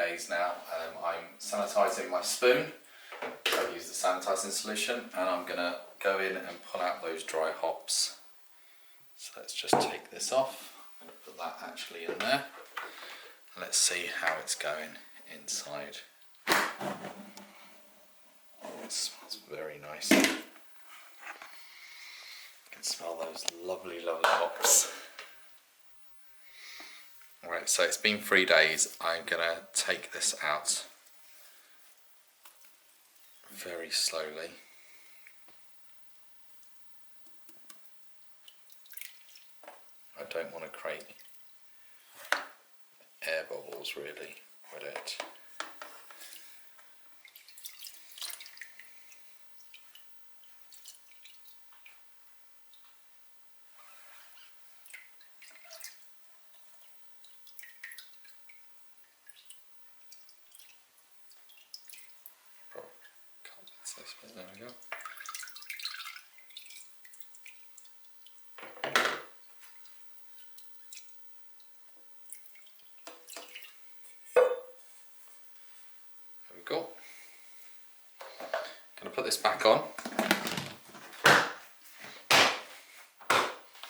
days now. I'm sanitising my spoon. So I've used the sanitising solution, and I'm going to go in and pull out those dry hops. So let's just take this off. I'm going to put that actually in there. And let's see how it's going inside. Oh, it smells very nice. You can smell those lovely, lovely hops. Alright, so it's been 3 days. I'm going to take this out very slowly. I don't want to create air bubbles really with it. There we go. There we go. Gonna put this back on.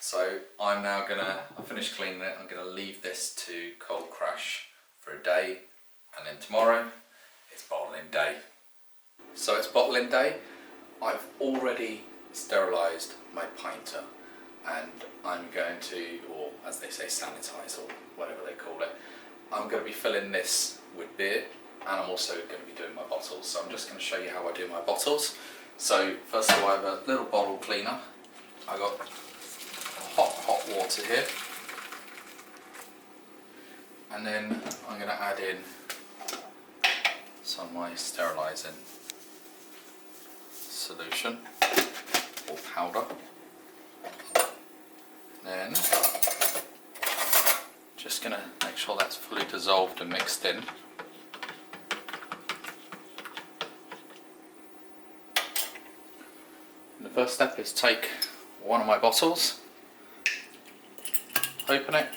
So I'm now I finished cleaning it. I'm gonna leave this to cold crash for a day, and then tomorrow it's bottling day. So it's bottling day. I've already sterilised my pinter, and I'm going to, or as they say, sanitise, or whatever they call it. I'm going to be filling this with beer, and I'm also going to be doing my bottles. So I'm just going to show you how I do my bottles. So first of all, I have a little bottle cleaner. I got hot water here, and then I'm going to add in some of my sterilising solution or powder. Then just going to make sure that's fully dissolved and mixed in. And the first step is take one of my bottles, open it,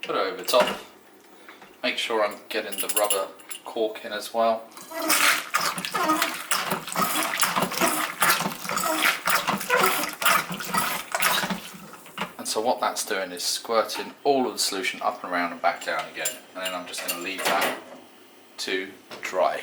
put it over the top, make sure I'm getting the rubber cork in as well. So what that's doing is squirting all of the solution up and around and back down again, and then I'm just going to leave that to dry.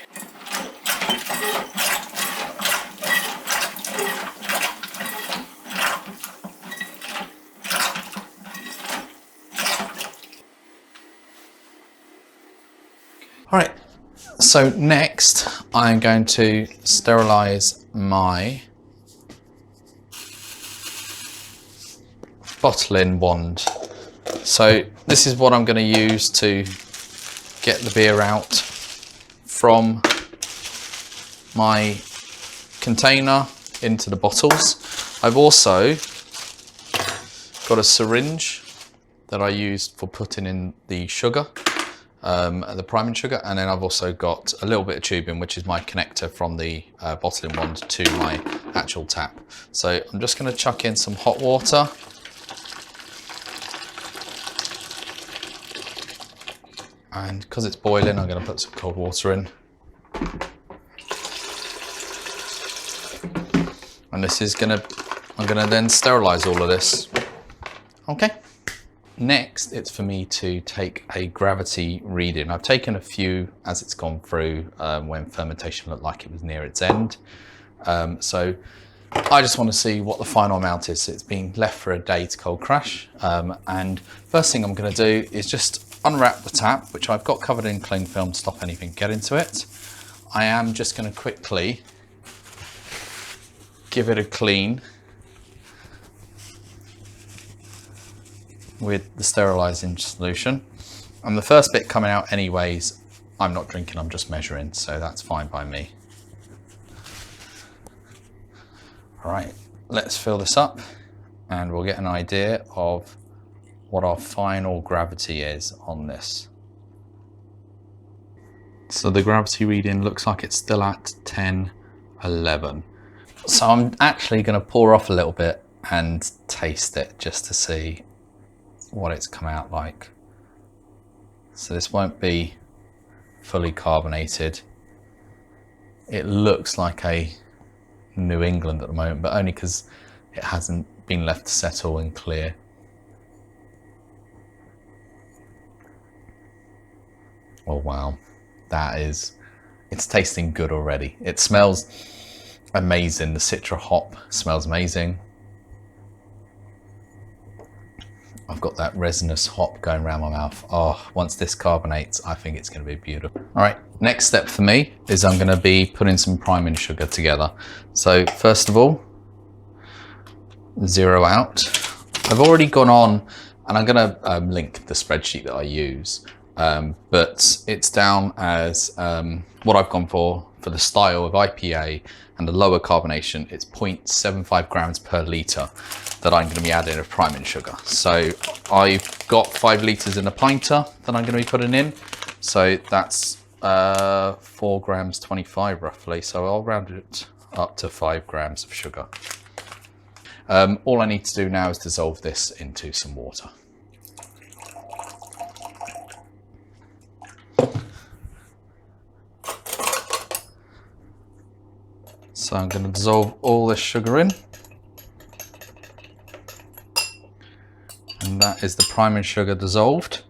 Alright, so next I'm going to sterilise my bottling wand. So this is what I'm going to use to get the beer out from my container into the bottles. I've also got a syringe that I used for putting in the sugar, the priming sugar, and then I've also got a little bit of tubing, which is my connector from the bottling wand to my actual tap. So I'm just going to chuck in some hot water. And because it's boiling, I'm going to put some cold water in. And this is I'm going to then sterilise all of this. Okay. Next, it's for me to take a gravity reading. I've taken a few as it's gone through when fermentation looked like it was near its end. So I just want to see what the final amount is. It's been left for a day to cold crash. And first thing I'm going to do is just unwrap the tap, which I've got covered in cling film to stop anything getting to it. I am just going to quickly give it a clean with the sterilising solution. And the first bit coming out anyways, I'm not drinking, I'm just measuring, so that's fine by me. All right, let's fill this up and we'll get an idea of what our final gravity is on this. So the gravity reading looks like it's still at 1011. So I'm actually going to pour off a little bit and taste it just to see what it's come out like. So this won't be fully carbonated. It looks like a New England at the moment, but only because it hasn't been left to settle and clear. Oh wow, it's tasting good already. It smells amazing. The Citra hop smells amazing. I've got that resinous hop going around my mouth. Oh, once this carbonates, I think it's going to be beautiful. All right, next step for me is I'm going to be putting some priming sugar together. So first of all, zero out. I've already gone on, and I'm going to link the spreadsheet that I use, but it's down as what I've gone for the style of IPA and the lower carbonation. It's 0.75 grams per litre that I'm going to be adding of priming sugar. So I've got 5 litres in a pinter that I'm going to be putting in. So that's 4 grams 25 roughly. So I'll round it up to 5 grams of sugar. All I need to do now is dissolve this into some water. So I'm going to dissolve all this sugar in. And that is the priming sugar dissolved.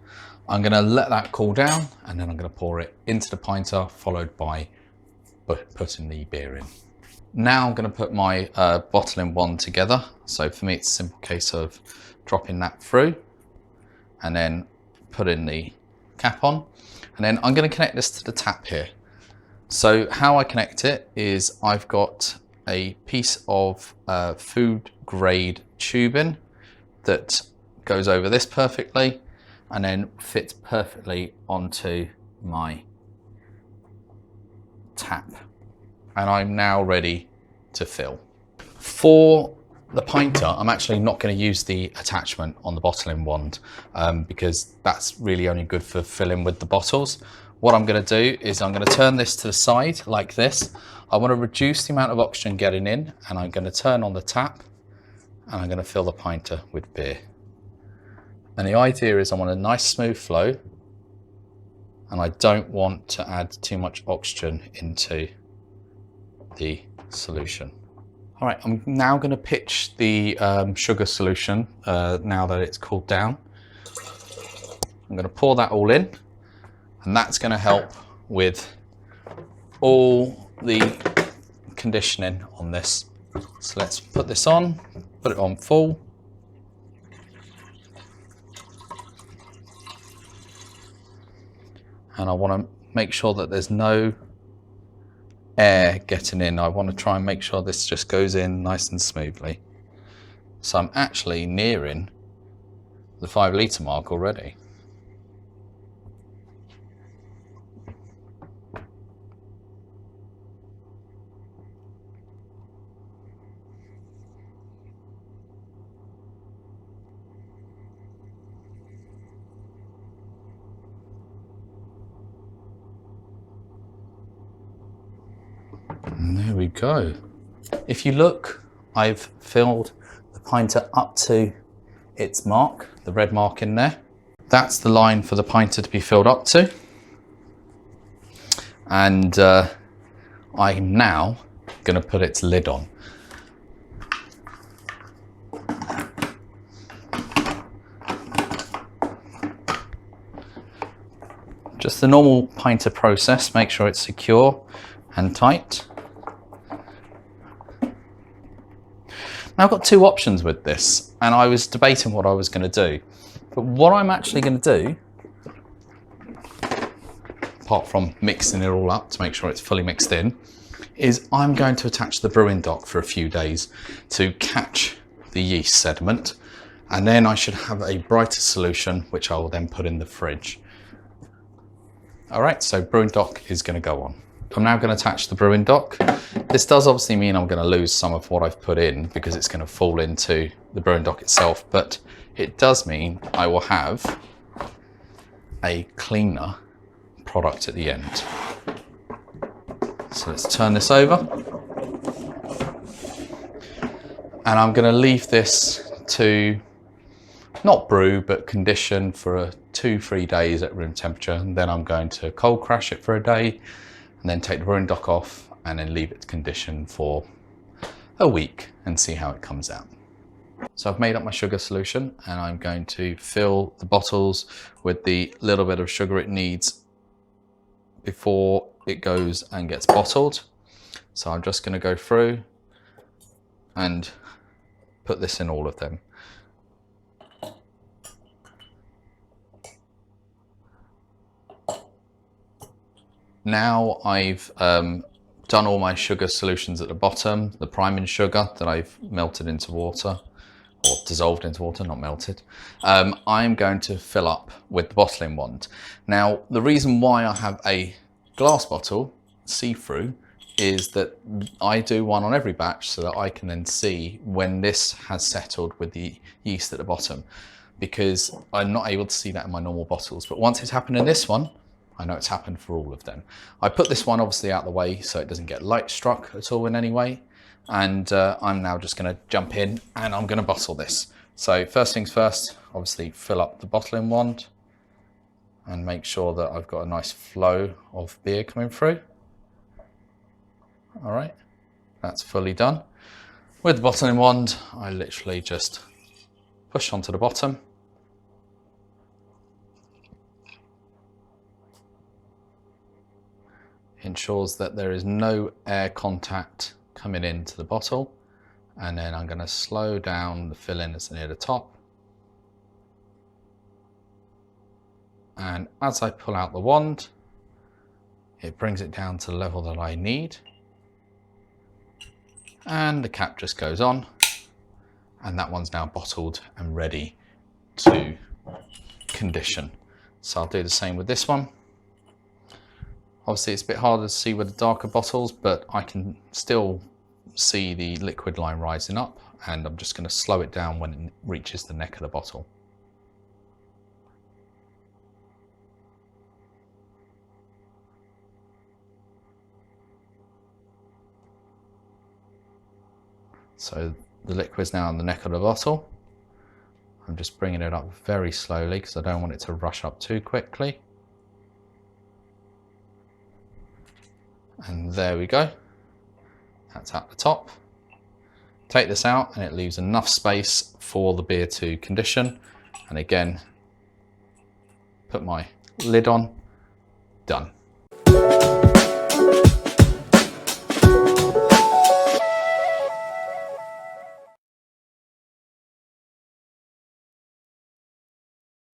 I'm going to let that cool down, and then I'm going to pour it into the pinter, followed by putting the beer in. Now I'm going to put my bottling wand together. So for me, it's a simple case of dropping that through and then putting the cap on. And then I'm going to connect this to the tap here. So how I connect it is I've got a piece of food grade tubing that goes over this perfectly and then fits perfectly onto my tap. And I'm now ready to fill. For the pinter, I'm actually not going to use the attachment on the bottling wand because that's really only good for filling with the bottles. What I'm going to do is I'm going to turn this to the side like this. I want to reduce the amount of oxygen getting in, and I'm going to turn on the tap and I'm going to fill the pinter with beer. And the idea is I want a nice smooth flow, and I don't want to add too much oxygen into the solution. All right, I'm now going to pitch the sugar solution now that it's cooled down. I'm going to pour that all in, and that's going to help with all the conditioning on this. So let's put this on, put it on full. And I want to make sure that there's no air getting in. I want to try and make sure this just goes in nice and smoothly. So I'm actually nearing the 5 litre mark already. And there we go. If you look, I've filled the pinter up to its mark, the red mark in there. That's the line for the pinter to be filled up to. And I'm now going to put its lid on. Just the normal pinter process, make sure it's secure and tight. Now I've got 2 options with this, and I was debating what I was going to do. But what I'm actually going to do, apart from mixing it all up to make sure it's fully mixed in, is I'm going to attach the brewing dock for a few days to catch the yeast sediment, and then I should have a brighter solution which I will then put in the fridge. All right, so brewing dock is going to go on. I'm now going to attach the brewing dock. This does obviously mean I'm going to lose some of what I've put in because it's going to fall into the brewing dock itself, but it does mean I will have a cleaner product at the end. So let's turn this over. And I'm going to leave this to not brew, but condition for 2-3 days at room temperature. And then I'm going to cold crash it for a day and then take the brewing dock off and then leave it to condition for a week and see how it comes out. So I've made up my sugar solution and I'm going to fill the bottles with the little bit of sugar it needs before it goes and gets bottled. So I'm just going to go through and put this in all of them. Now I've done all my sugar solutions at the bottom, the priming sugar that I've melted into water, or dissolved into water, not melted. I'm going to fill up with the bottling wand. Now, the reason why I have a glass bottle, see-through, is that I do one on every batch so that I can then see when this has settled with the yeast at the bottom, because I'm not able to see that in my normal bottles. But once it's happened in this one, I know it's happened for all of them. I put this one obviously out the way so it doesn't get light struck at all in any way. And I'm now just going to jump in and I'm going to bottle this. So first things first, obviously fill up the bottling wand and make sure that I've got a nice flow of beer coming through. All right, that's fully done. With the bottling wand, I literally just push onto the bottom. Ensures that there is no air contact coming into the bottle, and then I'm going to slow down the fill in that's near the top, and as I pull out the wand it brings it down to the level that I need, and the cap just goes on, and that one's now bottled and ready to condition. So I'll do the same with this one. Obviously it's a bit harder to see with the darker bottles, but I can still see the liquid line rising up, and I'm just going to slow it down when it reaches the neck of the bottle. So the liquid's now on the neck of the bottle. I'm just bringing it up very slowly because I don't want it to rush up too quickly. And there we go. That's at the top. Take this out and it leaves enough space for the beer to condition. And again, put my lid on, done.